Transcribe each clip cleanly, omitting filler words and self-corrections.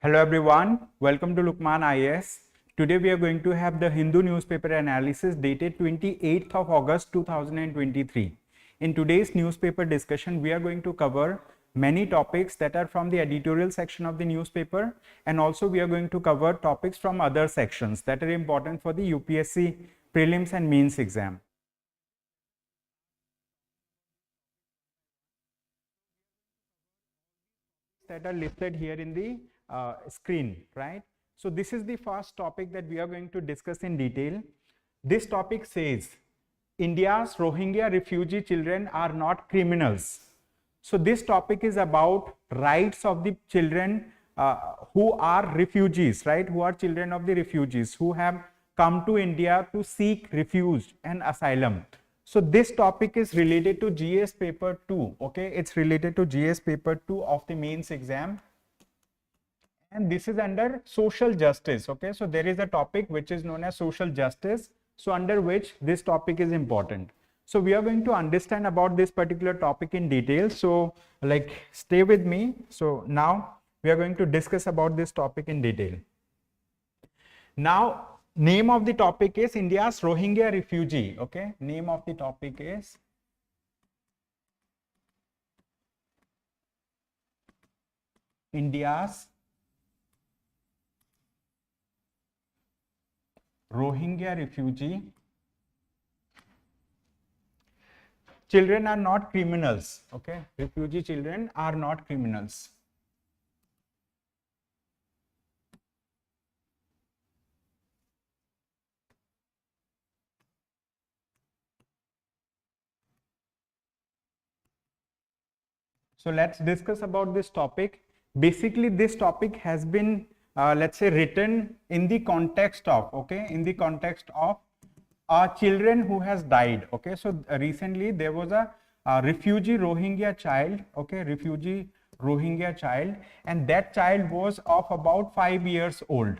Hello everyone, welcome to Lukmaan IAS. Today we are going to have the Hindu newspaper analysis dated 28th of August 2023. In today's newspaper discussion, we are going to cover many topics that are from the editorial section of the newspaper, and also we are going to cover topics from other sections that are important for the UPSC prelims and mains exam. That are listed here in the screen, right? So this is the first topic that we are going to discuss in detail. This topic says India's Rohingya refugee children are not criminals. So this topic is about rights of the children who are refugees, right? Who are children of the refugees who have come to India to seek refuge and asylum. So this topic is related to GS paper 2, okay? It's related to GS paper 2 of the mains exam. And this is under social justice, okay? So there is a topic which is known as social justice, so under which this topic is important. So we are going to understand about this particular topic in detail. So like stay with me. So now we are going to discuss about this topic in detail. Now, name of the topic is India's Rohingya refugee, okay? Name of the topic is India's Rohingya refugee children are not criminals, okay? Refugee children are not criminals. So let's discuss about this topic. Basically, this topic has been, let's say, written in the context of, okay, in the context of children who has died, okay. So recently there was a refugee Rohingya child, okay, refugee Rohingya child, and that child was of about 5 years old,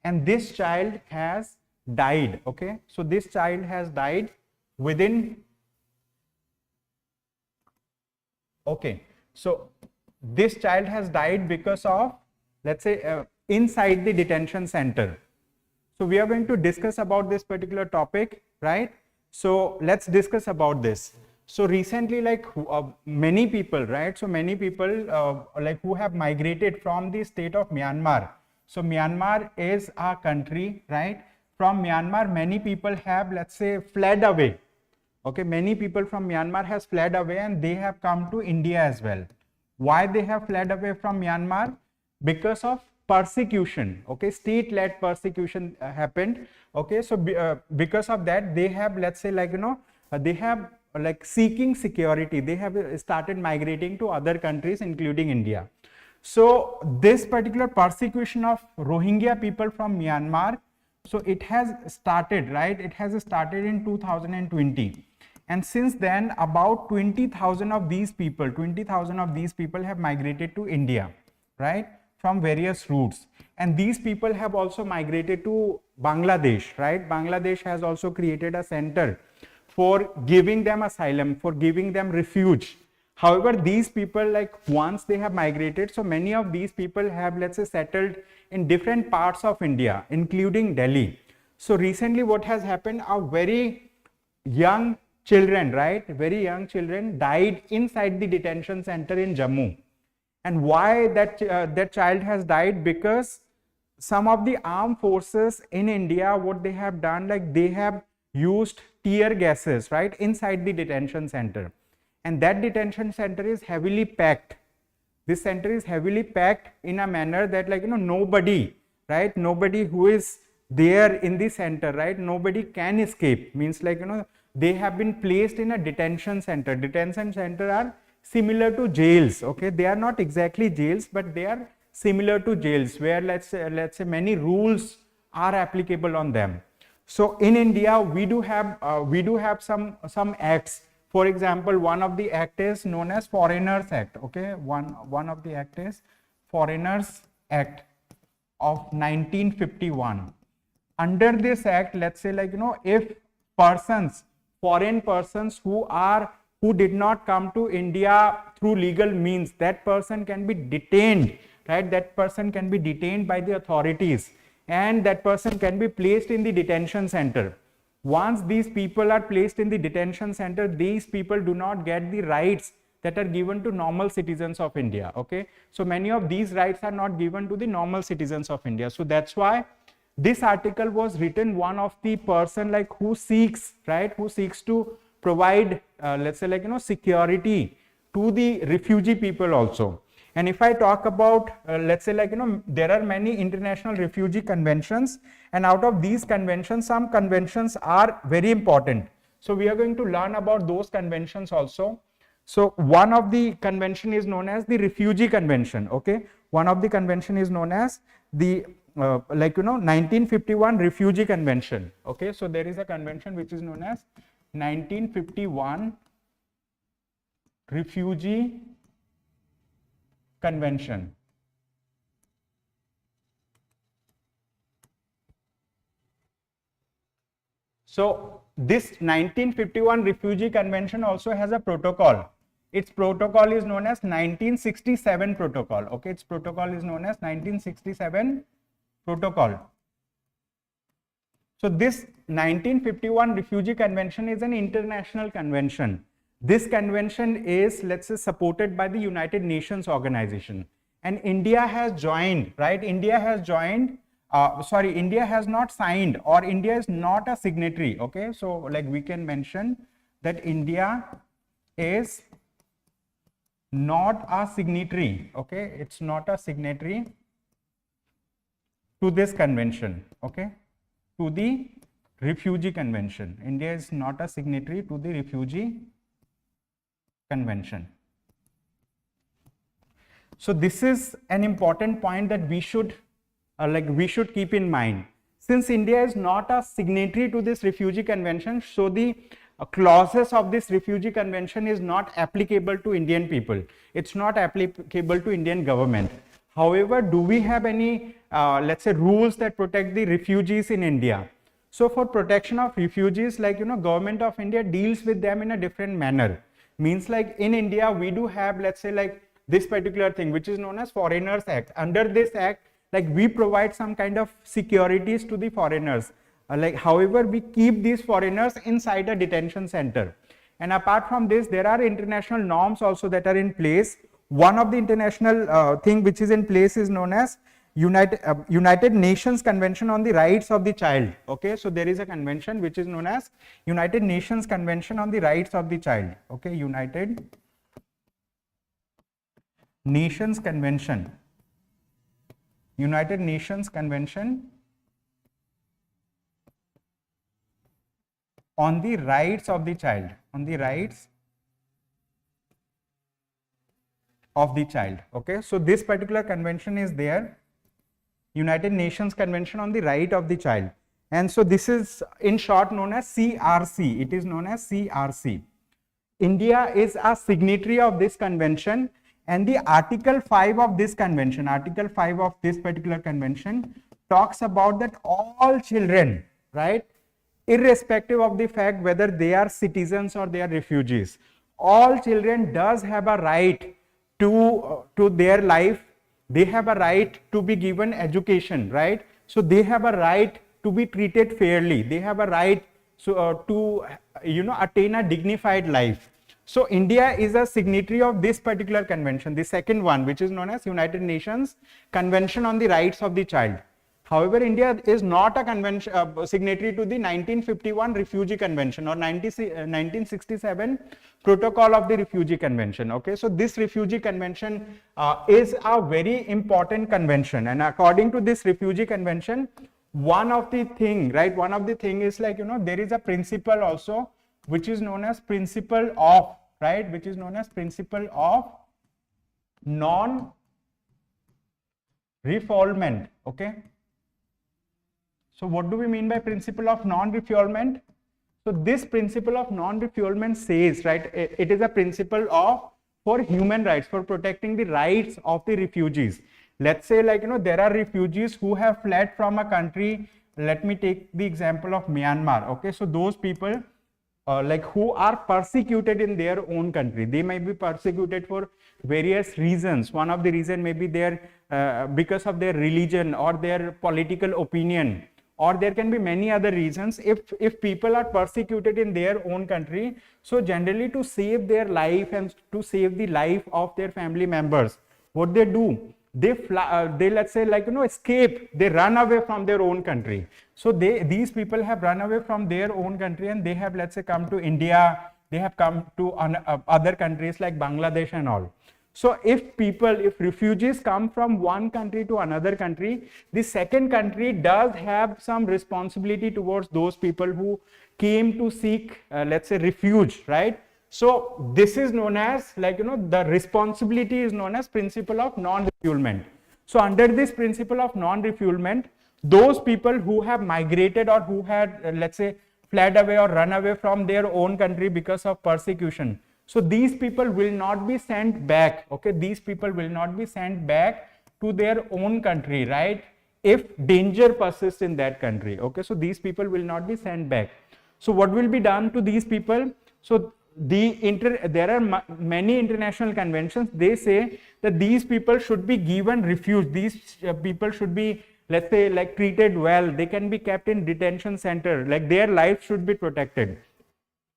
and this child has died, okay. So this child has died within, okay, so this child has died because of, let's say, inside the detention center. So we are going to discuss about this particular topic, right? So let's discuss about this. So recently, like many people, right? So many people like who have migrated from the state of Myanmar. So Myanmar is a country, right? From Myanmar, many people have, let's say, fled away. Okay, many people from Myanmar has fled away and they have come to India as well. Why they have fled away from Myanmar? Because of persecution, okay, state-led persecution happened, okay. So because of that, they have, let's say, like, you know, they have like seeking security, they have started migrating to other countries including India. So this particular persecution of Rohingya people from Myanmar, so it has started, right? It has started in 2020, and since then about 20,000 of these people have migrated to India, right, from various routes. And these people have also migrated to Bangladesh, right? Bangladesh has also created a center for giving them asylum, for giving them refuge. However, these people, like once they have migrated, so many of these people have, let's say, settled in different parts of India, including Delhi. So recently what has happened, a very young children, right? Very young children died inside the detention center in Jammu. And why that child has died? Because some of the armed forces in India, what they have done, like they have used tear gases, right, inside the detention center, and that detention center is heavily packed. This center is heavily packed in a manner that, like, you know, nobody, right, nobody who is there in the center, right, nobody can escape. Means, like, you know, they have been placed in a detention center. Detention center are similar to jails, okay. They are not exactly jails, but they are similar to jails where, let's say many rules are applicable on them. So in India we do have some acts. For example, one of the act is known as Foreigners Act, okay. One of the act is Foreigners Act of 1951. Under this act, let's say, like, you know, if foreign persons who did not come to India through legal means, that person can be detained right, that person can be detained by the authorities and that person can be placed in the detention center. Once these people are placed in the detention center, these people do not get the rights that are given to normal citizens of India. Okay, so many of these rights are not given to the normal citizens of India. So that's why this article was written, one of the person like who seeks, right, who seeks to provide let's say security to the refugee people also. And if I talk about let's say there are many international refugee conventions, and out of these conventions some conventions are very important. So we are going to learn about those conventions also. So one of the convention is known as the Refugee Convention. Okay, one of the convention is known as the 1951 Refugee Convention. Okay, so there is a convention which is known as 1951 Refugee Convention. So this 1951 Refugee Convention also has a protocol. Its protocol is known as 1967 protocol. Okay, its protocol is known as 1967 protocol. So this 1951 Refugee Convention is an international convention. This convention is, let's say, supported by the United Nations organization, and India has joined, right? India has joined, India has not signed, or India is not a signatory. Okay, so like we can mention that India is not a signatory. Okay, it's not a signatory to this convention. Okay, to the Refugee Convention. India is not a signatory to the Refugee Convention. So this is an important point that we should keep in mind. Since India is not a signatory to this Refugee Convention, so the clauses of this Refugee Convention is not applicable to Indian people. It's not applicable to Indian government. However, do we have any let's say rules that protect the refugees in India? So for protection of refugees, government of India deals with them in a different manner. Means like in India we do have, let's say, like this particular thing which is known as Foreigners Act. Under this act, like we provide some kind of securities to the foreigners. However, we keep these foreigners inside a detention center. And apart from this, there are international norms also that are in place. One of the international thing which is in place is known as United Nations Convention on the Rights of the Child. Okay, so there is a convention which is known as United Nations Convention on the Rights of the Child. Okay, United Nations Convention. United Nations Convention on the Rights of the Child. On the Rights of the Child. Okay, so this particular convention is there. United Nations Convention on the Right of the Child. And so this is in short known as CRC. It is known as CRC. India is a signatory of this convention, and the Article 5 of this convention, Article 5 of this particular convention talks about that all children, right, irrespective of the fact whether they are citizens or they are refugees, all children does have a right to their life. They have a right to be given education, right? So they have a right to be treated fairly. They have a right to attain a dignified life. So India is a signatory of this particular convention, the second one, which is known as United Nations Convention on the Rights of the Child. However, India is not a signatory to the 1951 Refugee Convention or 1967 Protocol of the Refugee Convention. Okay, so this Refugee Convention is a very important convention, and according to this Refugee Convention, one of the thing is there is a principle also which is known as principle of, right, which is known as principle of non-refoulement. Okay. So what do we mean by principle of non-refoulement? So this principle of non-refoulement says, right, it is a principle for human rights, for protecting the rights of the refugees. Let's say there are refugees who have fled from a country. Let me take the example of Myanmar. Okay, so those people like who are persecuted in their own country. They might be persecuted for various reasons. One of the reason may be their because of their religion or their political opinion, or there can be many other reasons. If people are persecuted in their own country, so generally to save their life and to save the life of their family members, what they do, they let's say like escape, they run away from their own country. So these people have run away from their own country and they have, let's say, come to India, they have come to other countries like Bangladesh and all. So if refugees come from one country to another country, the second country does have some responsibility towards those people who came to seek, let's say, refuge, right? So this is known as, like, the responsibility is known as principle of non-refoulement. So under this principle of non-refoulement, those people who have migrated or who had, let's say, fled away or run away from their own country because of persecution, so these people will not be sent back, okay? These people will not be sent back to their own country, right? If danger persists in that country, okay? So these people will not be sent back. So what will be done to these people? So there are many international conventions. They say that these people should be given refuge. These people should be, let's say, like, treated well. They can be kept in detention center, like their life should be protected.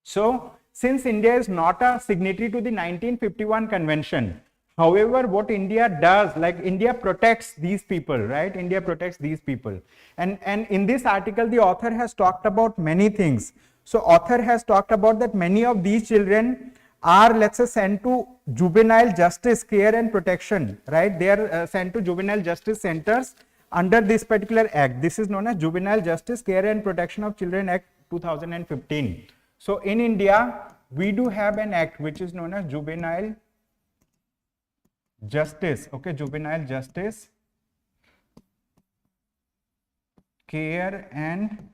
So since India is not a signatory to the 1951 convention, however, what India does, like, India protects these people, right? India protects these people. And in this article, the author has talked about many things. So author has talked about that many of these children are, let's say, sent to juvenile justice care and protection, right? They are sent to juvenile justice centers under this particular act. This is known as Juvenile Justice Care and Protection of Children Act 2015. So in India, we do have an act which is known as Juvenile Justice, okay, Juvenile Justice Care and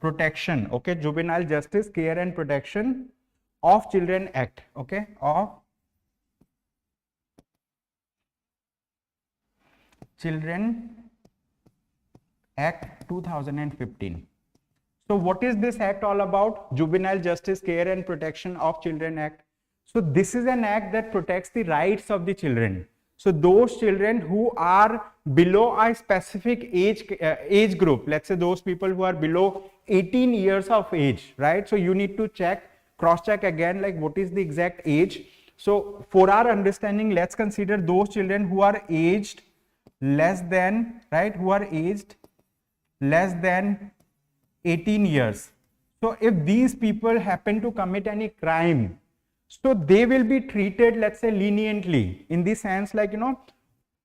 Protection, okay, Juvenile Justice Care and Protection of Children Act, okay, of Children Act 2015. So what is this act all about? Juvenile Justice Care and Protection of Children Act. So this is an act that protects the rights of the children. So those children who are below a specific age group, let's say those people who are below 18 years of age, right? So you need to cross check again, like, what is the exact age. So for our understanding, let's consider those children who are aged less than, right, who are aged less than 18 years. So if these people happen to commit any crime, so they will be treated, let's say, leniently, in the sense, like,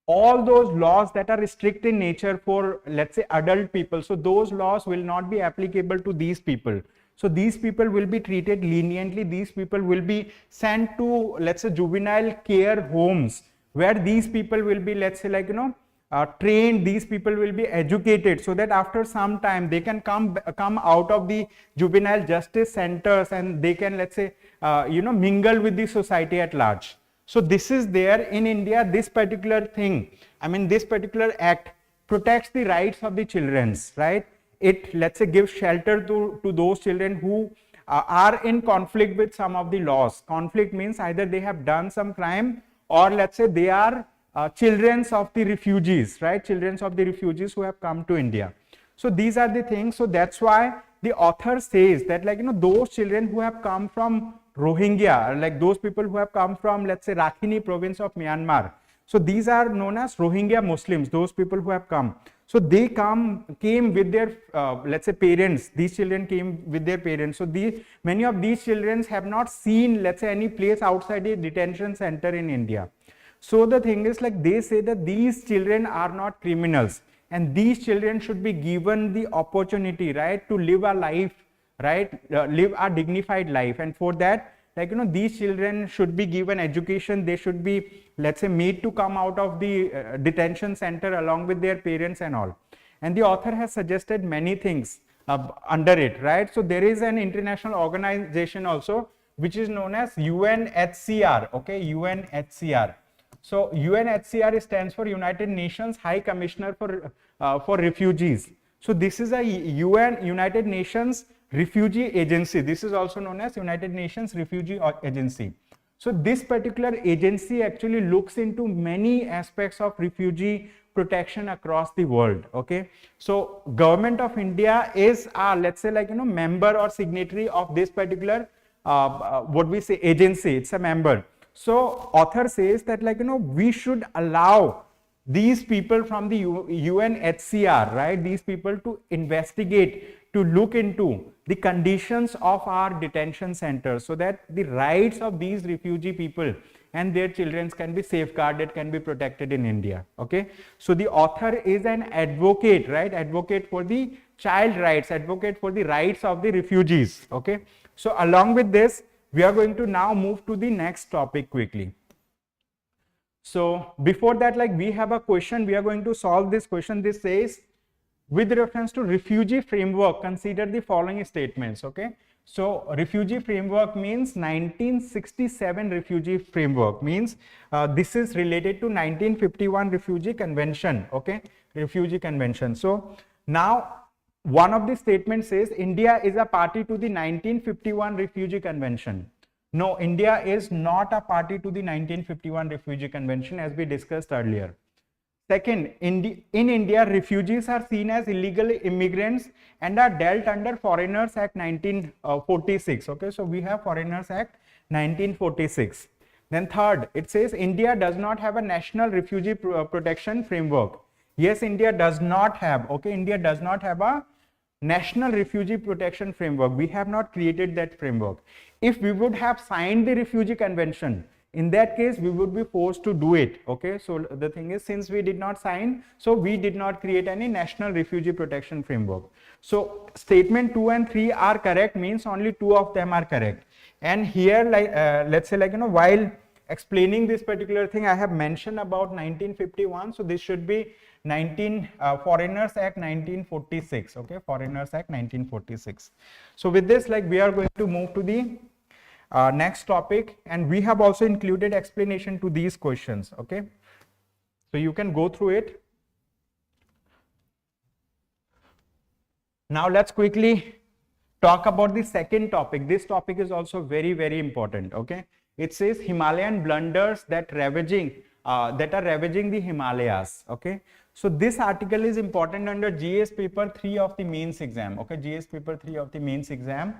all those laws that are strict in nature for, let's say, adult people, so those laws will not be applicable to these people. So these people will be treated leniently. These people will be sent to, let's say, juvenile care homes, where these people will be, let's say, like, trained. These people will be educated, so that after some time they can come out of the juvenile justice centers and they can, let's say, mingle with the society at large. So this is there in India. This particular thing, I mean, this particular act protects the rights of the children, right? It, let's say, gives shelter to those children who are in conflict with some of the laws. Conflict means either they have done some crime, or, let's say, they are children of the refugees, right? Children of the refugees who have come to India. So these are the things. So that's why the author says that, like, those children who have come from Rohingya, like those people who have come from, let's say, Rakhine province of Myanmar. So these are known as Rohingya Muslims, those people who have come. So they came with their, let's say, parents. These children came with their parents. So many of these children have not seen, let's say, any place outside a detention center in India. So the thing is, like, they say that these children are not criminals, and these children should be given the opportunity, right, to live a life, right, live a dignified life. And for that, like, these children should be given education. They should be, let's say, made to come out of the detention center along with their parents and all. And the author has suggested many things under it, right? So there is an international organization also, which is known as UNHCR, okay, UNHCR. So UNHCR stands for United Nations High Commissioner for Refugees. So this is a UN, United Nations Refugee Agency. This is also known as United Nations Refugee Agency. So this particular agency actually looks into many aspects of refugee protection across the world. Okay, so Government of India is let's say member or signatory of this particular what we say agency. It's a member. So author says that we should allow these people from the UNHCR, right, these people to investigate, to look into the conditions of our detention centers, so that the rights of these refugee people and their children can be safeguarded, can be protected in India. Okay, so the author is an advocate, right, advocate for the child rights, advocate for the rights of the refugees. Okay, so along with this, we are going to now move to the next topic quickly. So before that, we have a question, we are going to solve this question. This says, with reference to refugee framework, consider the following statements. Okay, so refugee framework means 1967 refugee framework means this is related to 1951 refugee convention. Okay, refugee convention. So now one of the statements says India is a party to the 1951 refugee convention. No, India is not a party to the 1951 refugee convention, as we discussed earlier. Second, in India, refugees are seen as illegal immigrants and are dealt under Foreigners Act 1946. Okay, so we have Foreigners Act 1946. Then third, it says India does not have a national refugee protection framework. Yes, India does not have. Okay, India does not have a national refugee protection framework. We have not created that framework. If we would have signed the refugee convention, in that case we would be forced to do it. Okay, so the thing is, since we did not sign, so we did not create any national refugee protection framework. So statement 2 and 3 are correct, means only 2 of them are correct. And here let's say while explaining this particular thing, I have mentioned about 1951, so this should be Foreigners Act 1946. Okay, Foreigners Act 1946. So with this, we are going to move to the next topic, and we have also included explanation to these questions. Okay, so you can go through it. Now let's quickly talk about the second topic. This topic is also very, very important. Okay, it says Himalayan blunders that are ravaging the Himalayas. Okay, so this article is important under GS paper 3 of the mains exam. Okay, GS paper 3 of the mains exam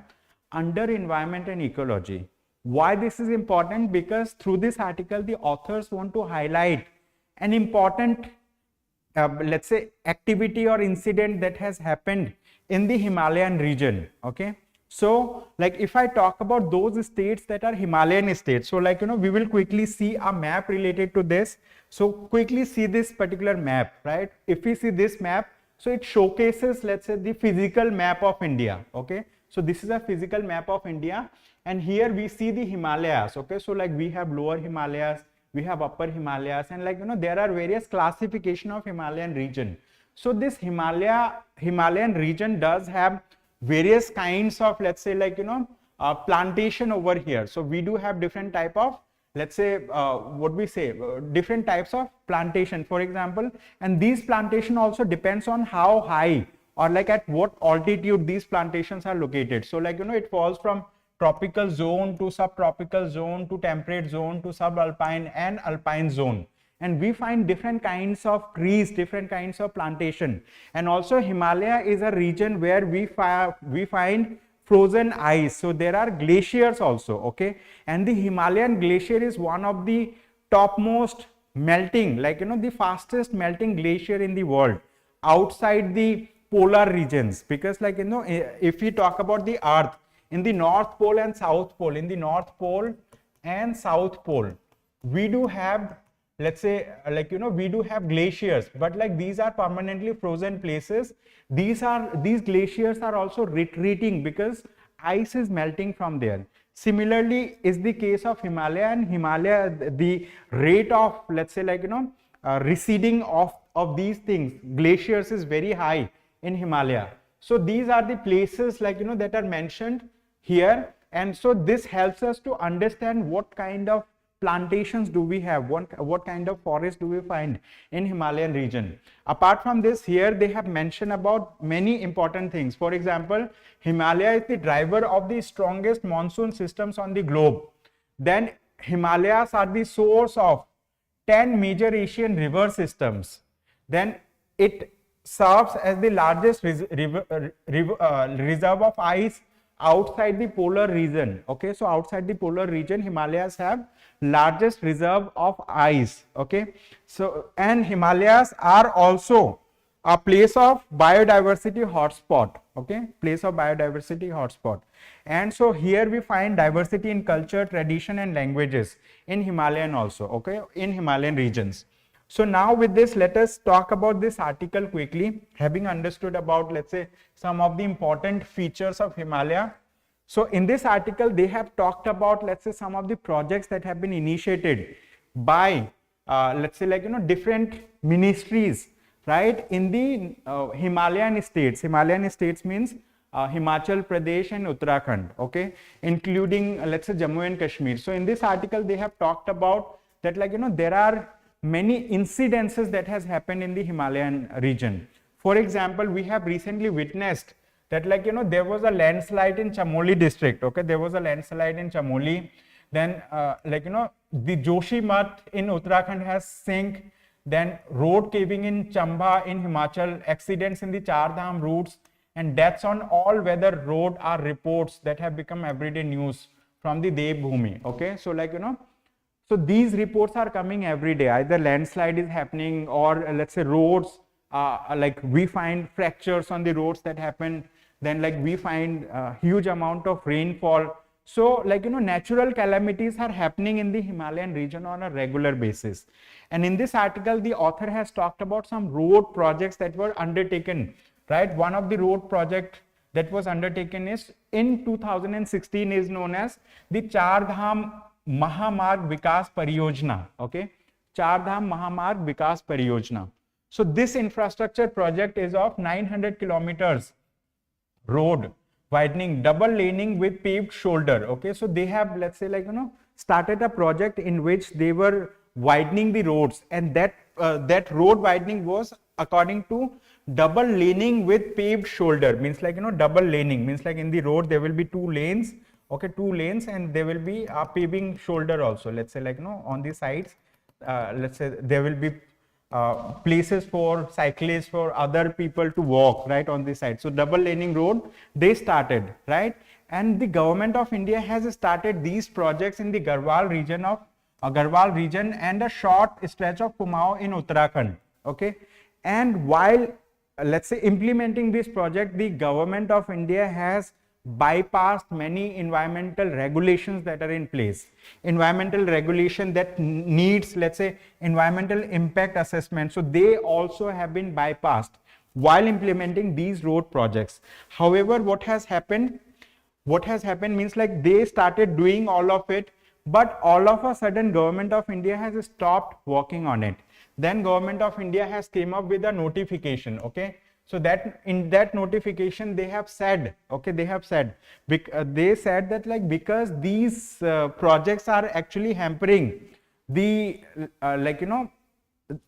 under environment and ecology. Why this is important? Because through this article the authors want to highlight an important let's say activity or incident that has happened in the Himalayan region. Okay, so if I talk about those states that are Himalayan states, so we will quickly see a map related to this. So quickly see this particular map, right? If we see this map, so it showcases, let's say, the physical map of India. Okay, so this is a physical map of India, and here we see the Himalayas. Okay, so we have lower Himalayas, we have upper Himalayas, and there are various classification of Himalayan region. So this Himalayan region does have various kinds of, let's say, plantation over here. So we do have different type of, let's say, different types of plantation, for example, and these plantation also depends on how high or at what altitude these plantations are located. So it falls from tropical zone to subtropical zone to temperate zone to subalpine and alpine zone, and we find different kinds of trees, different kinds of plantation. And also Himalaya is a region where we find frozen ice, so there are glaciers also. Okay, and the Himalayan glacier is one of the topmost melting, the fastest melting glacier in the world outside the polar regions. Because if we talk about the earth, in the North Pole and South Pole, we do have, let's say, we do have glaciers, but these are permanently frozen places. These glaciers are also retreating because ice is melting from there. Similarly is the case of Himalaya, and Himalaya, the rate of, let's say, receding of these things, glaciers, is very high in Himalaya. So these are the places that are mentioned here, and so this helps us to understand what kind of plantations do we have? What kind of forest do we find in Himalayan region? Apart from this, here they have mentioned about many important things. For example, Himalaya is the driver of the strongest monsoon systems on the globe. Then Himalayas are the source of 10 major Asian river systems. Then it serves as the largest reserve of ice outside the polar region. Okay, so outside the polar region, Himalayas have largest reserve of ice. Okay, so and Himalayas are also a place of biodiversity hotspot. Okay, place of biodiversity hotspot. And so here we find diversity in culture, tradition and languages in Himalayan also. Okay, in Himalayan regions. So now with this, let us talk about this article quickly, having understood about, let's say, some of the important features of Himalaya. So in this article, they have talked about, let's say, some of the projects that have been initiated by, let's say, like, different ministries, right, in the Himalayan states. Himalayan states means Himachal Pradesh and Uttarakhand, okay, including, let's say, Jammu and Kashmir. So in this article, they have talked about that, like, there are many incidences that has happened in the Himalayan region. For example, we have recently witnessed that, like, there was a landslide in Chamoli district. Okay, there was a landslide in Chamoli. Then, like, the Joshi Math in Uttarakhand has sink. Then road caving in Chamba in Himachal, accidents in the Char Dham routes, and deaths on all weather road are reports that have become everyday news from the Devbhoomi. Okay, so, like, so these reports are coming every day. Either landslide is happening, or let's say roads, like we find fractures on the roads that happen. Then, like, we find huge amount of rainfall. So, like, natural calamities are happening in the Himalayan region on a regular basis. And in this article, the author has talked about some road projects that were undertaken, right? One of the road project that was undertaken is in 2016 is known as the Char Dham Mahamarg Vikas Pariyojana. Okay, Char Dham Mahamarg Vikas Pariyojana. So this infrastructure project is of 900 kilometers road widening, double laning with paved shoulder. Okay, so they have, let's say, like, started a project in which they were widening the roads, and that that road widening was according to double laning with paved shoulder. Means, like, double laning means, like, in the road there will be two lanes. Okay, two lanes, and there will be a paving shoulder also. Let's say, like, on the sides, let's say there will be places for cyclists, for other people to walk, right, on the side. So double laning road they started, right, and the government of India has started these projects in the Garhwal region and a short stretch of Kumaon in Uttarakhand. Okay, and while, let's say, implementing this project, the government of India has bypassed many environmental regulations that are in place. Environmental regulation that needs, let's say, environmental impact assessment. So they also have been bypassed while implementing these road projects. However, what has happened means, like, they started doing all of it, but all of a sudden government of India has stopped working on it. Then government of India has came up with a notification. Okay, so that in that notification they have said, okay, they said that, like, because these projects are actually hampering the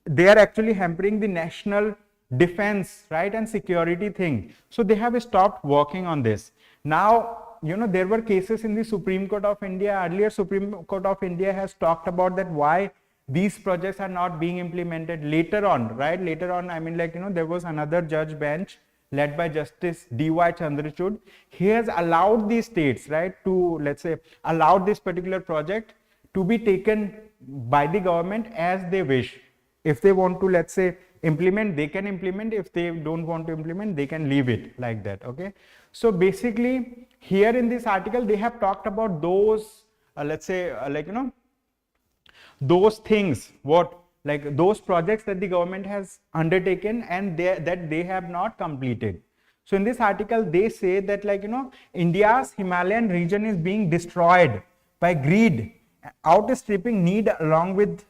they are actually hampering the national defense, right, and security thing. So they have stopped working on this. Now, there were cases in the Supreme Court of India. Earlier, Supreme Court of India has talked about that why these projects are not being implemented. Later on, right, I mean, like, there was another judge bench led by Justice D.Y. Chandrachud. He has allowed the states, right, to, let's say, allowed this particular project to be taken by the government as they wish. If they want to, let's say, implement, they can implement. If they don't want to implement, they can leave it like that. Okay, so basically here in this article they have talked about those let's say those things, what, like, those projects that the government has undertaken and that they have not completed. So in this article they say that, like, India's Himalayan region is being destroyed by greed, outstripping need, along with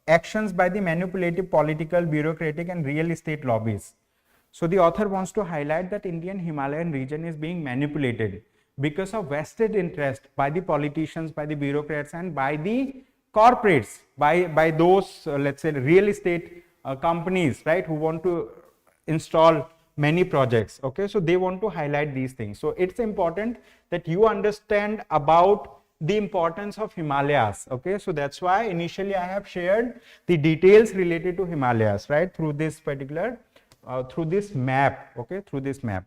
actions by the manipulative political, bureaucratic and real estate lobbies. So the author wants to highlight that Indian Himalayan region is being manipulated because of vested interest by the politicians, by the bureaucrats and by the corporates, by those let's say real estate companies, right, who want to install many projects. Okay, so they want to highlight these things. So it's important that you understand about the importance of Himalayas. Okay, so that's why initially I have shared the details related to Himalayas, right, through this particular through this map. Okay, through this map.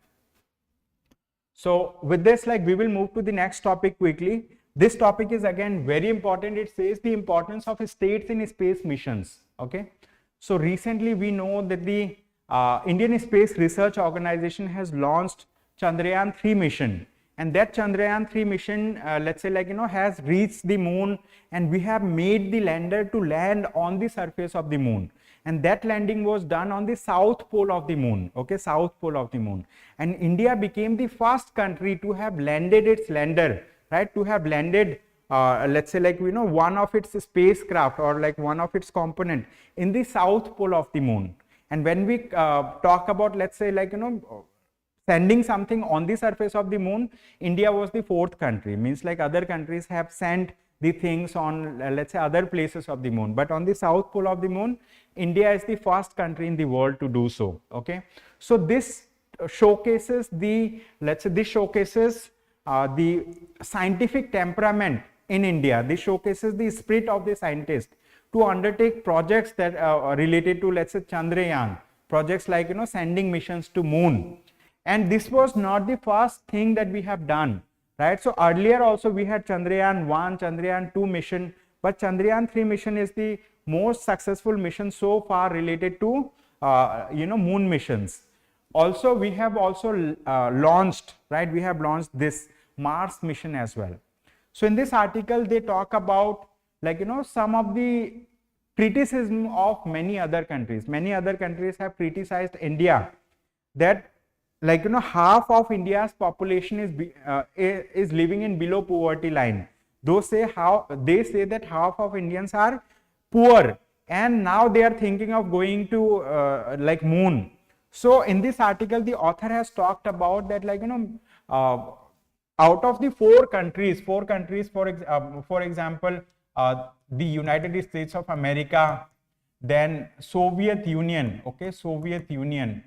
So with this, like, we will move to the next topic quickly. This topic is again very important. It says the importance of states in space missions. Okay, so recently we know that the Indian Space Research Organization has launched Chandrayaan-3 mission, and that Chandrayaan-3 mission, let's say, like, has reached the moon, and we have made the lander to land on the surface of the moon. And that landing was done on the south pole of the moon. Okay, south pole of the moon. And India became the first country to have landed its lander, right, to have landed let's say, like, one of its spacecraft or like one of its component in the south pole of the moon. And when we talk about, let's say, like, sending something on the surface of the moon, India was the fourth country. Means like other countries have sent the things on let's say other places of the moon, but on the south pole of the moon, India is the first country in the world to do so. Okay, so this showcases the, let's say, this showcases the scientific temperament in India. This showcases the spirit of the scientist to undertake projects that are related to, let's say, Chandrayaan, projects like, sending missions to moon. And this was not the first thing that we have done, right? So earlier also we had Chandrayaan-1, Chandrayaan-2 mission, but Chandrayaan-3 mission is the most successful mission so far related to moon missions. Also we have also launched, right, we have launched this Mars mission as well. So in this article they talk about, like, some of the criticism of many other countries. Many other countries have criticized India that, like, half of India's population is living in below poverty line. They say that half of Indians are poor, and now they are thinking of going to like moon. So in this article the author has talked about that, like, out of the four countries, for example, the United States of America, then Soviet Union. Okay, Soviet Union.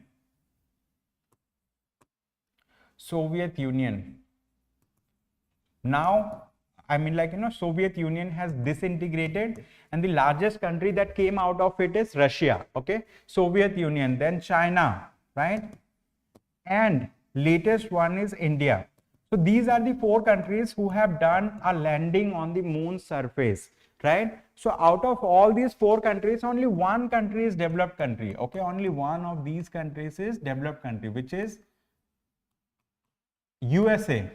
Now, I mean, like, Soviet Union has disintegrated, and the largest country that came out of it is Russia. Okay, Soviet Union, then China, right, and latest one is India. So these are the four countries who have done a landing on the moon's surface, right? So out of all these four countries, only one country is developed country. Okay, only one of these countries is developed country, which is USA.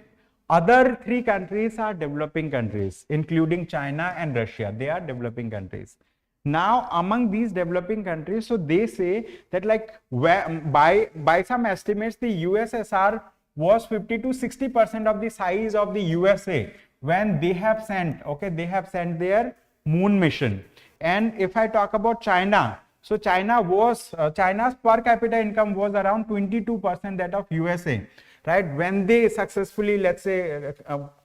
Other three countries are developing countries, including China and Russia. They are developing countries. Now, among these developing countries, so they say that, like, by some estimates, the USSR was 50 to 60% of the size of the USA when they have sent, okay, they have sent their moon mission. And if I talk about China, so China's per capita income was around 22% that of USA, right, when they successfully, let's say,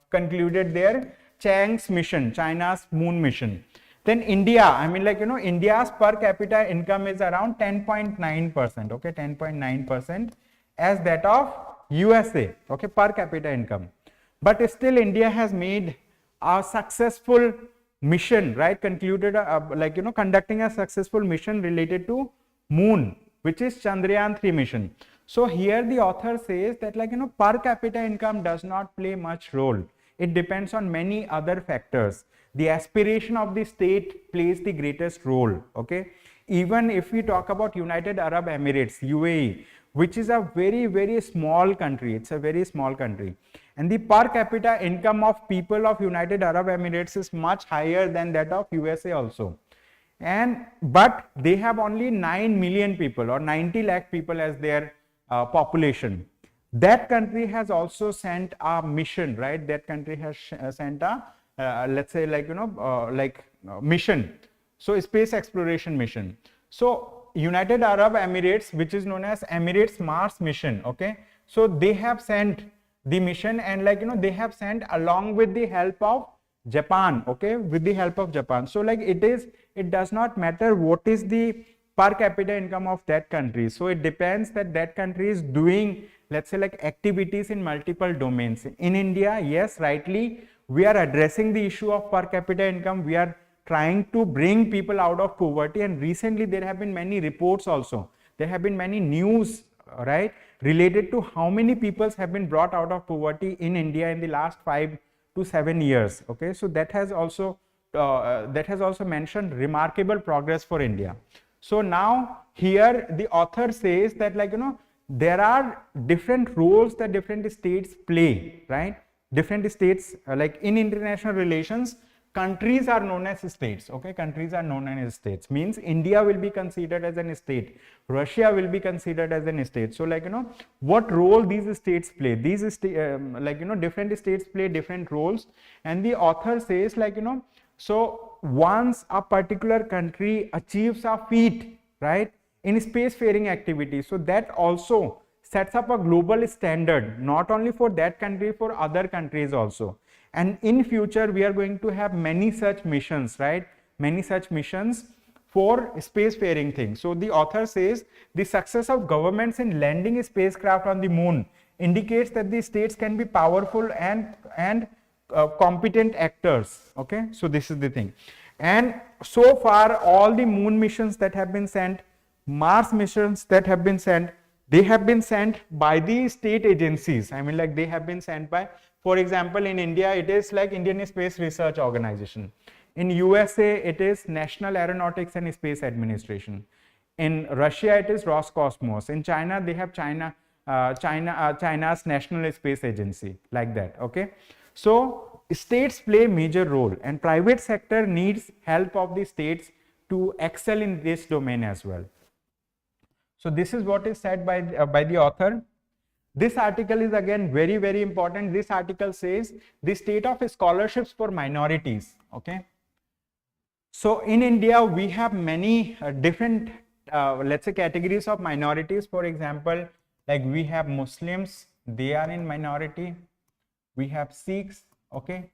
concluded their Chang's mission, China's moon mission. Then India, I mean, like, India's per capita income is around 10.9%, okay, 10.9% as that of USA, okay, per capita income. But still India has made a successful mission, right, concluded conducting a successful mission related to moon, which is Chandrayaan-3 mission. So here the author says that, like, per capita income does not play much role. It depends on many other factors. The aspiration of the state plays the greatest role. Okay, even if we talk about United Arab Emirates, UAE, which is a very, very small country. It's a very small country, and the per capita income of people of United Arab Emirates is much higher than that of USA also. But they have only 9 million people or 90 lakh people as their population. That country has also sent a mission, right? That country has sent a let's say, like, mission, so space exploration mission. So United Arab Emirates, which is known as Emirates Mars mission, okay, so they have sent the mission, and, like, they have sent, along with the help of Japan, okay, with the help of Japan. So like it does not matter what is the per capita income of that country. So it depends that that country is doing, let's say, like activities in multiple domains. In India, yes, rightly, we are addressing the issue of per capita income. We are trying to bring people out of poverty, and recently there have been many reports also. There have been many news, right, related to how many people have been brought out of poverty in India in the last 5 to 7 years. Okay, so that has also mentioned remarkable progress for India. So now here the author says that, like, there are different roles that different states play, right? Different states, like in international relations, countries are known as states. Okay, countries are known as states, means India will be considered as an state, Russia will be considered as an state. So like, what role these states play, these different states play different roles. And the author says, like, so once a particular country achieves a feat, right, in spacefaring activities, so that also sets up a global standard, not only for that country, for other countries also. And in future we are going to have many such missions, right, many such missions for spacefaring things. So the author says the success of governments in landing a spacecraft on the moon indicates that the states can be powerful and competent actors. Okay, so this is the thing. And so far all the moon missions that have been sent, Mars missions that have been sent, they have been sent by the state agencies. I mean, like, they have been sent by, for example, in India it is like Indian Space Research Organization. In USA it is National Aeronautics and Space Administration. In Russia it is Roscosmos. In China they have China's National Space Agency, like that. Okay, so states play a major role, and private sector needs help of the states to excel in this domain as well. So this is what is said by the author. This article is again very, very important. This article says the state of scholarships for minorities. Okay, so in India we have many different let's say categories of minorities. For example, like we have Muslims, they are in minority. We have Sikhs, okay,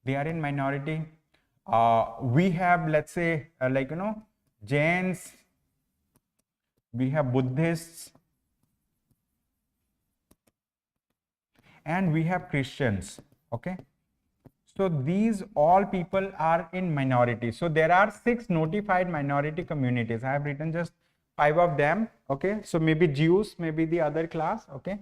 they are in minority. We have, let's say, Jains, we have Buddhists, and we have Christians. Okay, so these all people are in minority. So there are 6 notified minority communities. I have written just 5 of them. Okay, so maybe Jews, maybe the other class. Okay,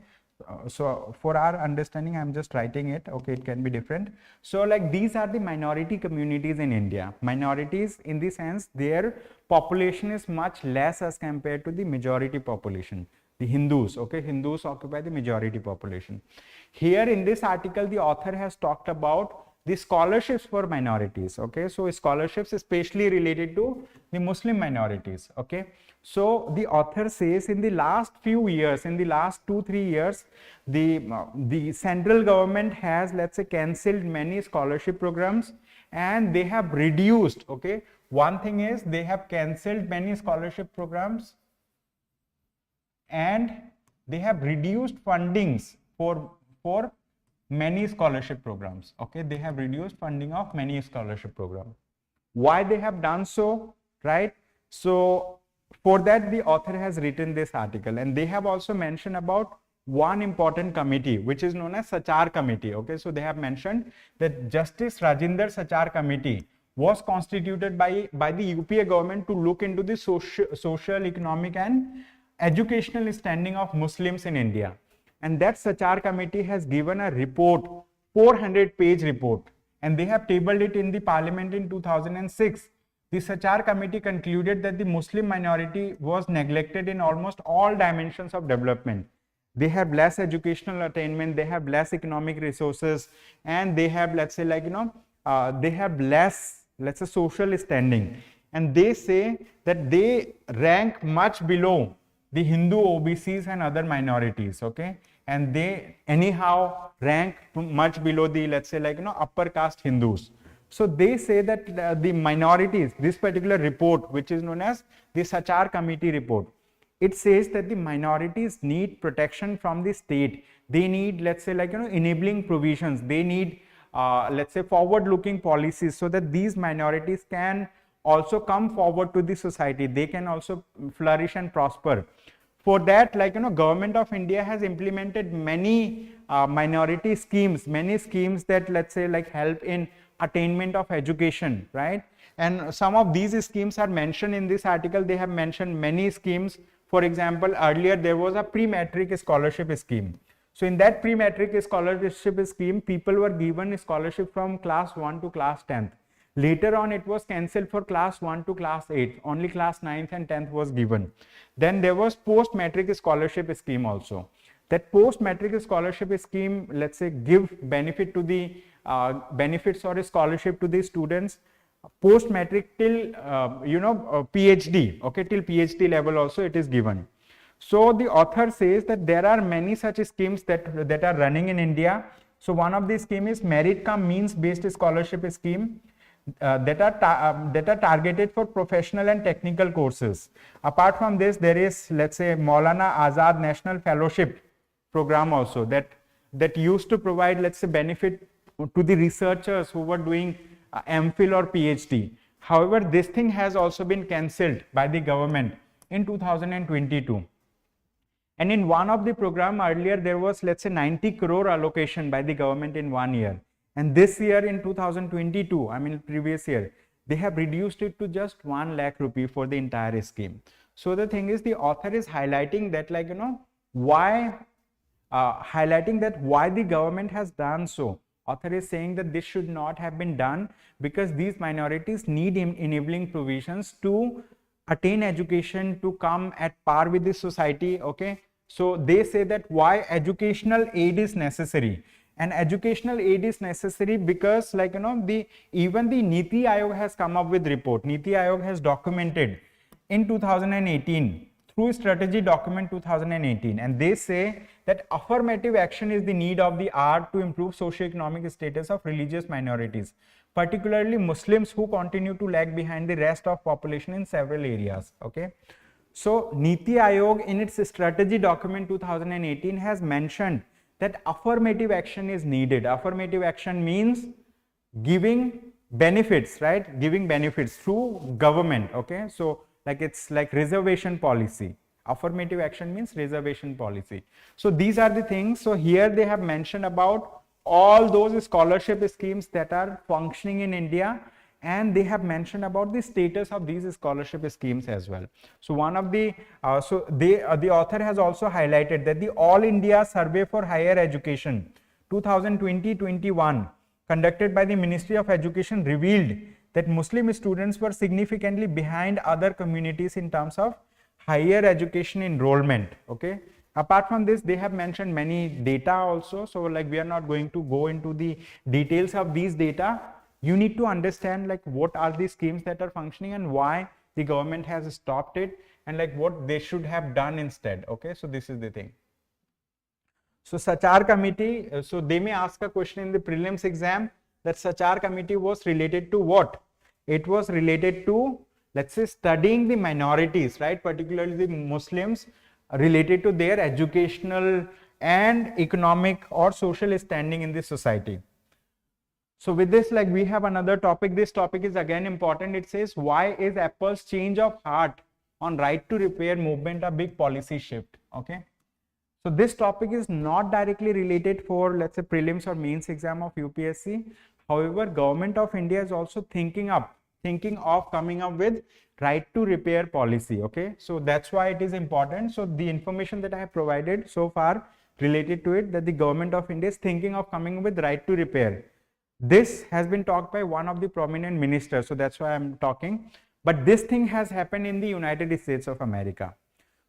so for our understanding I'm just writing it. Okay, it can be different. So like, these are the minority communities in India. Minorities in the sense their population is much less as compared to the majority population, the Hindus. Okay, Hindus occupy the majority population. Here in this article the author has talked about the scholarships for minorities. Okay, so scholarships especially related to the Muslim minorities. Okay, so the author says in the last few years, in the last 2-3 years, the central government has, let's say, cancelled many scholarship programs, and they have reduced. Okay, one thing is they have cancelled many scholarship programs, and they have reduced fundings for many scholarship programs. Okay, they have reduced funding of many scholarship programs. Why they have done so, right? So for that the author has written this article, and they have also mentioned about one important committee which is known as Sachar committee. Okay, so they have mentioned that Justice Rajinder Sachar committee was constituted by the UPA government to look into the social, economic and educational standing of Muslims in India. And that Sachar committee has given a report, 400-page report, and they have tabled it in the parliament in 2006. The Sachar committee concluded that the Muslim minority was neglected in almost all dimensions of development. They have less educational attainment, they have less economic resources, and they have, let's say, they have less, let's say, social standing. And they say that they rank much below the Hindu OBCs and other minorities. Okay, and they anyhow rank much below the, let's say, upper caste Hindus. So they say that the minorities, this particular report which is known as the Sachar committee report, it says that the minorities need protection from the state. They need, let's say, enabling provisions. They need let's say forward looking policies, so that these minorities can also come forward to the society, they can also flourish and prosper. For that, like, Government of India has implemented many minority schemes, many schemes that, let's say, like, help in attainment of education, right? And some of these schemes are mentioned in this article. They have mentioned many schemes. For example, earlier there was a pre-matric scholarship scheme. So in that pre-matric scholarship scheme, people were given scholarship from class 1 to class 10th. Later on, it was cancelled for class 1 to class 8. Only class 9th and 10th was given. Then there was post-matric scholarship scheme also. That post-matric scholarship scheme, let's say, give benefit to the benefits or a scholarship to the students post-matric till PhD, okay, till PhD level also it is given. So the author says that there are many such schemes that are running in India. So one of these scheme is merit cum means based scholarship scheme. That are targeted for professional and technical courses. Apart from this, there is, let's say, Maulana Azad National Fellowship program also that used to provide, let's say, benefit to the researchers who were doing MPhil or PhD. However, this thing has also been cancelled by the government in 2022. And in one of the program earlier, there was, let's say, 90 crore allocation by the government in 1 year. And this year in 2022, I mean previous year, they have reduced it to just 1 lakh rupee for the entire scheme. So the thing is, the author is highlighting that, like, why the government has done so. Author is saying that this should not have been done because these minorities need enabling provisions to attain education, to come at par with the society, okay. So they say that why educational aid is necessary. And educational aid is necessary because, like, even the Niti Aayog has come up with report. Niti Aayog has documented in 2018 through strategy document 2018, and they say that affirmative action is the need of the hour to improve socio-economic status of religious minorities, particularly Muslims who continue to lag behind the rest of population in several areas, okay. So Niti Aayog in its strategy document 2018 has mentioned that affirmative action is needed. Affirmative action means giving benefits, right? Giving benefits through government, okay? So like, it's like reservation policy. Affirmative action means reservation policy. So these are the things. So here they have mentioned about all those scholarship schemes that are functioning in India, and they have mentioned about the status of these scholarship schemes as well. So one of the the author has also highlighted that the All India Survey for Higher Education 2020-21 conducted by the Ministry of Education revealed that Muslim students were significantly behind other communities in terms of higher education enrollment, okay. Apart from this, they have mentioned many data also. So like, we are not going to go into the details of these data. You need to understand, like, what are the schemes that are functioning and why the government has stopped it, and like what they should have done instead, okay. So this is the thing. So Sachar committee, so they may ask a question in the prelims exam that Sachar committee was related to what? It was related to, let's say, studying the minorities, right, particularly the Muslims, related to their educational and economic or social standing in the society. So with this, like, we have another topic. This topic is again important. It says, why is Apple's change of heart on right to repair movement a big policy shift, okay. So this topic is not directly related for, let's say, prelims or mains exam of UPSC. However, Government of India is also thinking of coming up with right to repair policy, okay. So that's why it is important. So the information that I have provided so far related to it, that the Government of India is thinking of coming up with right to repair. This has been talked by one of the prominent ministers, so that's why I'm talking. But this thing has happened in the United States of America.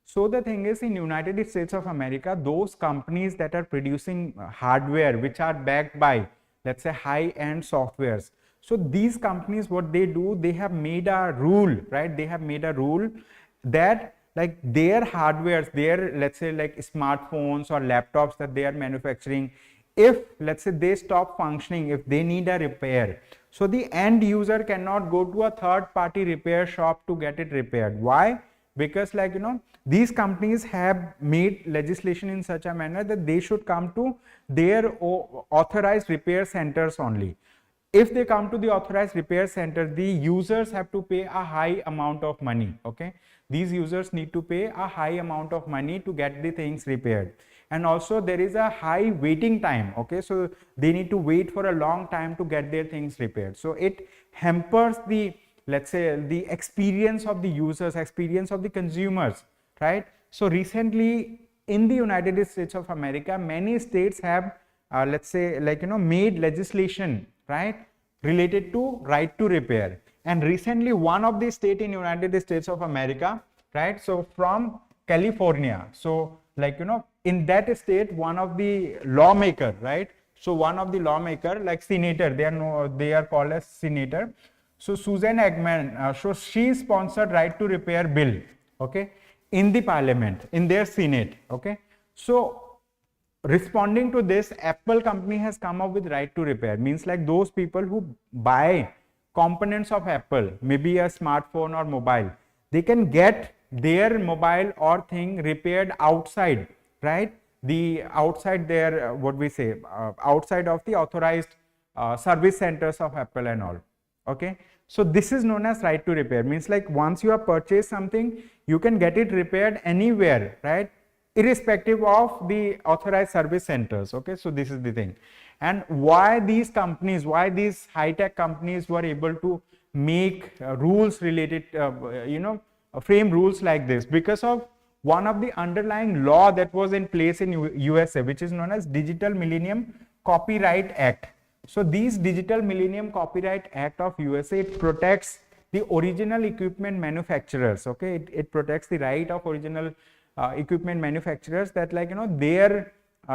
So the thing is, in United States of America, those companies that are producing hardware which are backed by, let's say, high-end softwares. So these companies, what they do, they have made a rule, right? They have made a rule that, like, their hardwares, their, let's say, like smartphones or laptops that they are manufacturing, if, let's say, they stop functioning, if they need a repair, so the end user cannot go to a third party repair shop to get it repaired. Why? because like, you know, these companies have made legislation in such a manner that they should come to their authorized repair centers only. If they come to the authorized repair center, the users have to pay a high amount of money. Okay, these users need to pay a high amount of money to get the things repaired, and also there is a high waiting time. Okay, so they need to wait for a long time to get their things repaired, so it hampers the, let's say, the experience of the users, experience of the consumers, right? So recently in the United States of America, many states have let's say, like, you know, made legislation, right, related to right to repair. And recently one of the state in United States of America, right, so from California, so like, you know, in that state, one of the lawmaker, right, so one of the lawmaker, like senator, they are called as senator. So Susan Eggman, so she sponsored right to repair bill, okay, in the parliament, in their senate. Okay, so responding to this, Apple company has come up with right to repair, means like those people who buy components of Apple, maybe a smartphone or mobile, they can get their mobile or thing repaired outside, right, the outside their what we say outside of the authorized service centers of Apple and all. Okay, so this is known as right to repair, means like once you have purchased something, you can get it repaired anywhere, right, irrespective of the authorized service centers. Okay, so this is the thing. And why these companies, why these high-tech companies were able to make rules related, you know, frame rules like this, because of one of the underlying law that was in place in USA, which is known as Digital Millennium Copyright Act. So these Digital Millennium Copyright Act of USA, it protects the original equipment manufacturers. Okay, it protects the right of original equipment manufacturers, that, like, you know, their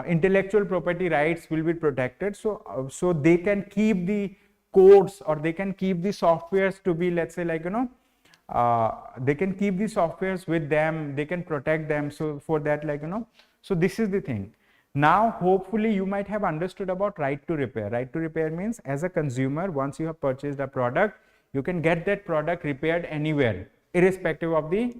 intellectual property rights will be protected, so so they can keep the codes, or they can keep the softwares to be, let's say, like, you know, they can keep the softwares with them, they can protect them. So for that, like, you know, so this is the thing. Now hopefully you might have understood about right to repair. Right to repair means, as a consumer, once you have purchased a product, you can get that product repaired anywhere, irrespective of the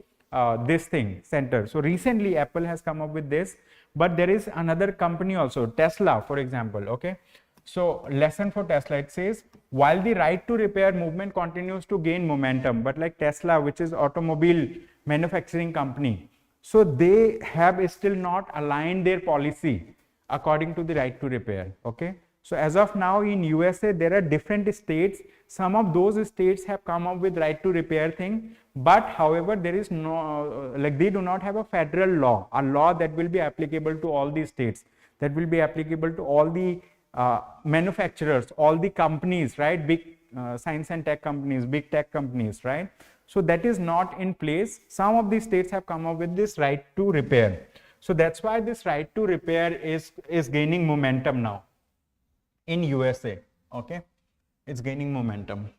this thing center. So recently Apple has come up with this, but there is another company also, Tesla, for example. Okay, so lesson for Tesla, it says, while the right to repair movement continues to gain momentum, but like Tesla, which is automobile manufacturing company, so they have still not aligned their policy according to the right to repair. Okay, so as of now in USA, there are different states. Some of those states have come up with right to repair thing, but however, there is no, like, they do not have a federal law, a law that will be applicable to all these states, that will be applicable to all the manufacturers, all the companies, right, big science and tech companies, big tech companies, right. So that is not in place. Some of these states have come up with this right to repair. So that's why this right to repair is gaining momentum now in USA. Okay, it's gaining momentum.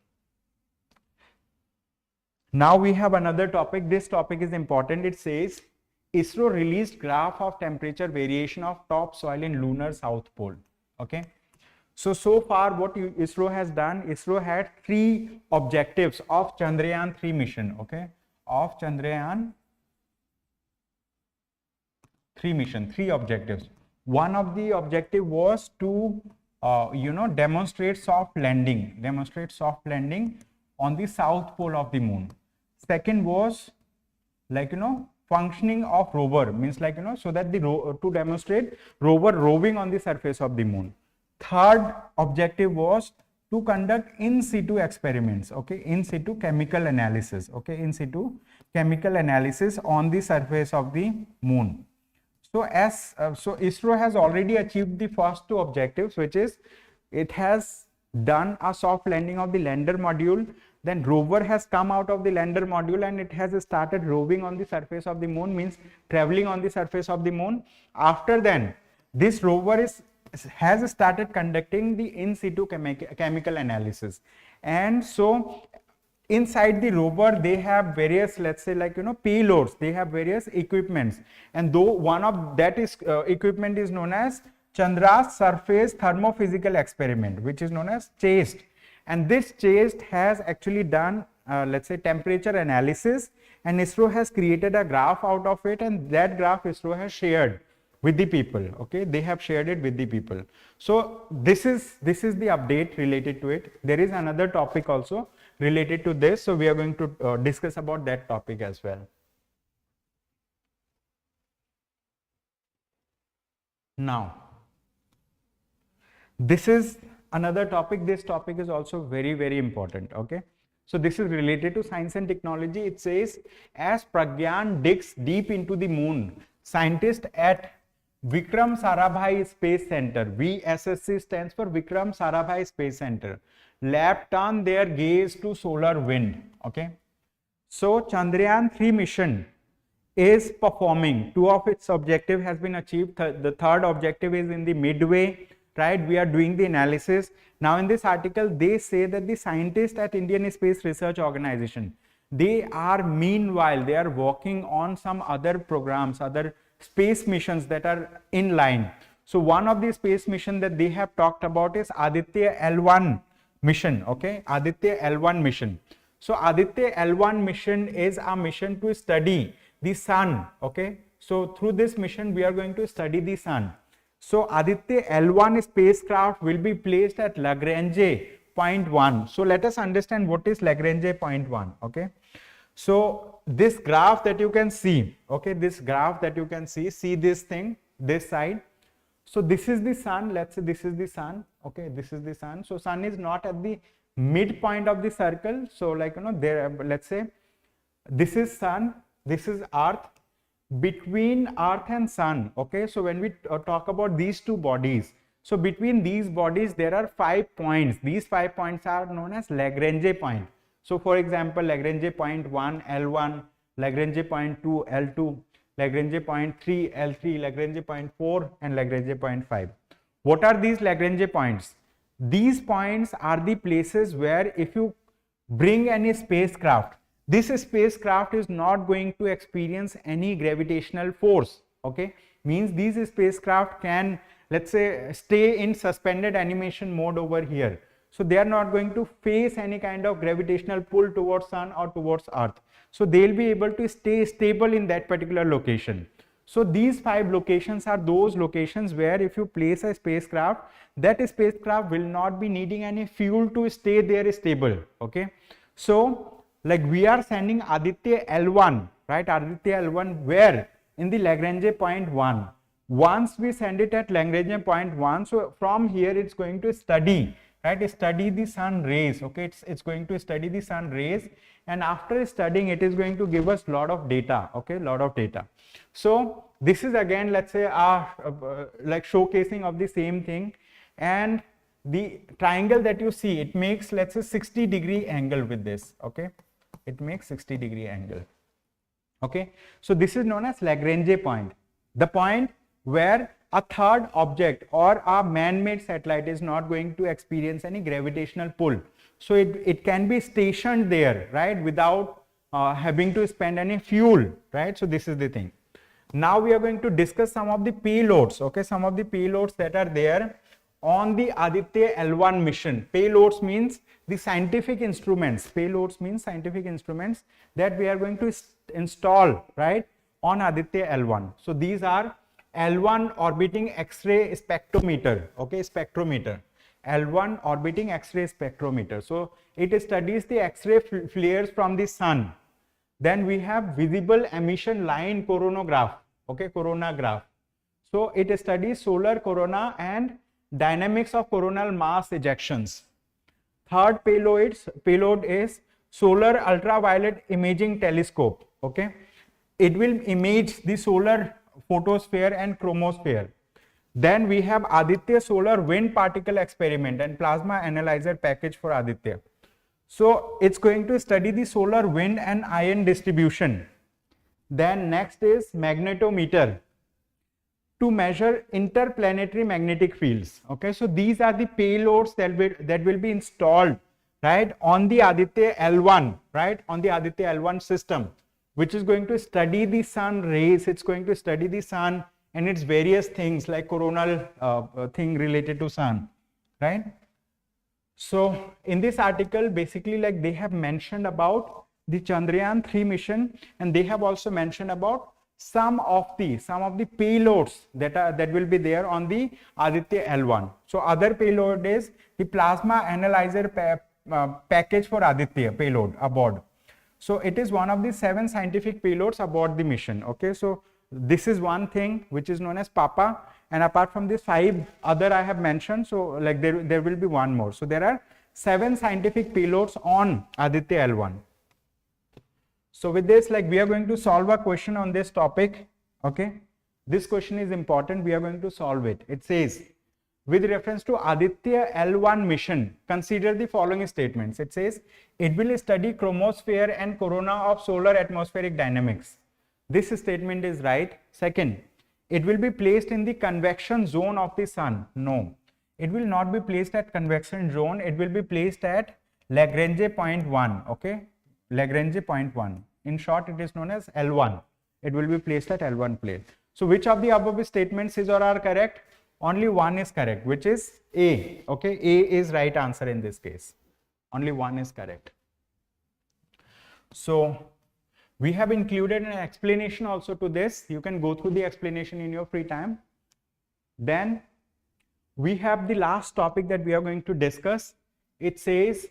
Now we have another topic. This topic is important. It says, ISRO released graph of temperature variation of topsoil in lunar south pole. Okay, so far what ISRO has done, ISRO had 3 objectives of Chandrayaan 3 mission. Okay, of Chandrayaan 3 mission, 3 objectives. One of the objective was to you know, demonstrate soft landing on the south pole of the moon. Second was, like, you know, functioning of rover, means like, you know, so that the to demonstrate rover roving on the surface of the moon. Third objective was to conduct in situ experiments. Okay, in situ chemical analysis. Okay, in situ chemical analysis on the surface of the moon. So as so ISRO has already achieved the first 2 objectives, which is, it has done a soft landing of the lander module, then rover has come out of the lander module and it has started roving on the surface of the moon, means traveling on the surface of the moon. After then, this rover has started conducting the in situ chemical analysis, and so inside the rover they have various, let's say, like, you know, payloads, they have various equipments, and though one of that is equipment is known as Chandra's surface thermophysical experiment, which is known as CHAST, and this CHAST has actually done let's say temperature analysis, and ISRO has created a graph out of it, and that graph ISRO has shared with the people. Okay, they have shared it with the people. So this is the update related to it. There is another topic also related to this, so we are going to discuss about that topic as well. Now, this is another topic. This topic is also very, very important. Okay, so this is related to science and technology. It says, as Pragyan digs deep into the moon, scientists at Vikram Sarabhai Space Center, VSSC stands for Vikram Sarabhai Space Center, lab turn their gaze to solar wind. Okay, so Chandrayaan 3 mission is performing. 2 of its objective has been achieved. The third objective is in the midway, right? We are doing the analysis. Now in this article, they say that the scientists at Indian Space Research Organization, they are meanwhile, they are working on some other programs, other space missions that are in line. So one of the space mission that they have talked about is Aditya L1 mission. Okay, Aditya L1 mission. So Aditya L1 mission is a mission to study the sun. Okay, so through this mission we are going to study the sun. So Aditya L1 spacecraft will be placed at Lagrange point 1. So let us understand what is Lagrange point 1. Okay, so this graph that you can see, okay, this graph that you can see this thing, this side. So this is the sun. Let's say this is the sun. Okay, this is the sun. So sun is not at the midpoint of the circle. So like, you know, there, let's say this is sun, this is earth. Between earth and sun, okay, so when we talk about these two bodies, so between these bodies there are 5 points. These 5 points are known as Lagrange point. So for example, Lagrange point 1 L1, Lagrange point 2 L2, Lagrange point 3 L3, Lagrange point 4 and Lagrange point 5. What are these Lagrange points? These points are the places where if you bring any spacecraft, this spacecraft is not going to experience any gravitational force. Okay, means these spacecraft can, let's say, stay in suspended animation mode over here. So they are not going to face any kind of gravitational pull towards sun or towards earth. So they will be able to stay stable in that particular location. So these 5 locations are those locations where if you place a spacecraft, that spacecraft will not be needing any fuel to stay there stable. Okay, so like we are sending Aditya L1, right? Aditya L1 where? In the Lagrange point 1. Once we send it at Lagrange point 1, so from here it's going to study, right? Study the sun rays. Okay, it's going to study the sun rays, and after studying it is going to give us lot of data. Okay, lot of data. So this is again, let's say, like showcasing of the same thing, and the triangle that you see, it makes, let's say, 60-degree angle with this. Okay, it makes 60-degree angle. Okay, so this is known as Lagrange point, the point where a third object or a man-made satellite is not going to experience any gravitational pull. So it can be stationed there, right, without having to spend any fuel, right? So this is the thing. Now we are going to discuss some of the payloads. Okay, some of the payloads that are there on the Aditya L1 mission. Payloads means the scientific instruments. Payloads means scientific instruments that we are going to install, right, on Aditya L1. So these are L1 orbiting X-ray spectrometer. Okay, spectrometer. L1 orbiting X-ray spectrometer. So it studies the X-ray flares from the sun. Then we have visible emission line coronagraph. Okay, coronagraph. So it studies solar corona and dynamics of coronal mass ejections. Third payload is solar ultraviolet imaging telescope. Okay, it will image the solar photosphere and chromosphere. Then we have Aditya solar wind particle experiment and plasma analyzer package for Aditya. So it's going to study the solar wind and ion distribution. Then next is magnetometer to measure interplanetary magnetic fields. Okay, so these are the payloads that will be installed, right, on the Aditya L1, right, on the Aditya L1 system, which is going to study the sun rays. It's going to study the sun and its various things like coronal thing related to sun, right? So in this article, basically like they have mentioned about the Chandrayaan-3 mission, and they have also mentioned about some of the payloads that will be there on the Aditya L1. So other payload is the plasma analyzer package for Aditya payload aboard. So it is one of the 7 scientific payloads aboard the mission. Okay, so this is one thing which is known as Papa, and apart from this 5 other I have mentioned, so like there will be one more. So there are 7 scientific payloads on Aditya L1. So with this, like we are going to solve a question on this topic. Okay, this question is important, we are going to solve it. It says, with reference to Aditya L1 mission, consider the following statements. It says, it will study chromosphere and corona of solar atmospheric dynamics. This statement is right. Second, it will be placed in the convection zone of the sun. No, it will not be placed at convection zone. It will be placed at Lagrange point 1. Okay, Lagrange point 1. In short, it is known as L1. It will be placed at L1 place. So which of the above statements is or are correct? Only one is correct, which is A. Okay, A is right answer in this case. Only one is correct. So we have included an explanation also to this. You can go through the explanation in your free time. Then we have the last topic that we are going to discuss. It says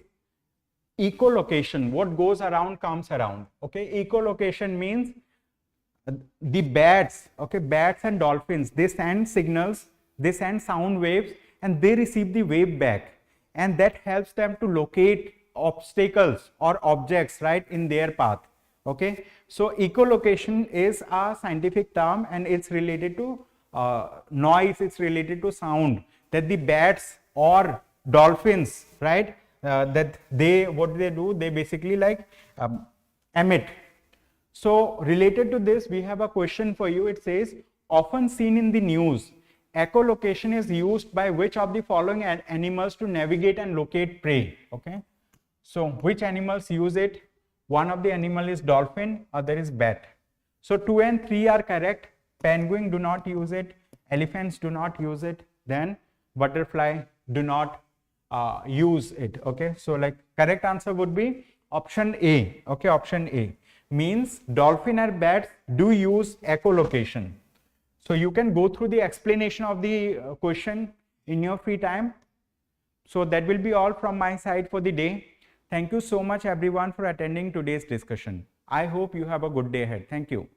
echolocation. What goes around comes around. Okay, echolocation means the bats, okay, bats and dolphins, they send signals, they send sound waves, and they receive the wave back, and that helps them to locate obstacles or objects right in their path. Okay, so echolocation is a scientific term, and it's related to noise, it's related to sound that the bats or dolphins, right, that what they do, they basically like emit. So related to this, we have a question for you. It says, often seen in the news, echolocation is used by which of the following animals to navigate and locate prey? Okay, so which animals use it? One of the animal is dolphin, other is bat. So 2 and 3 are correct. Penguin do not use it, elephants do not use it, then butterfly do not use it. Okay, so like correct answer would be option A. Okay, option A means dolphin or bats do use echolocation. So you can go through the explanation of the question in your free time. So that will be all from my side for the day. Thank you so much everyone for attending today's discussion. I hope you have a good day ahead. Thank you.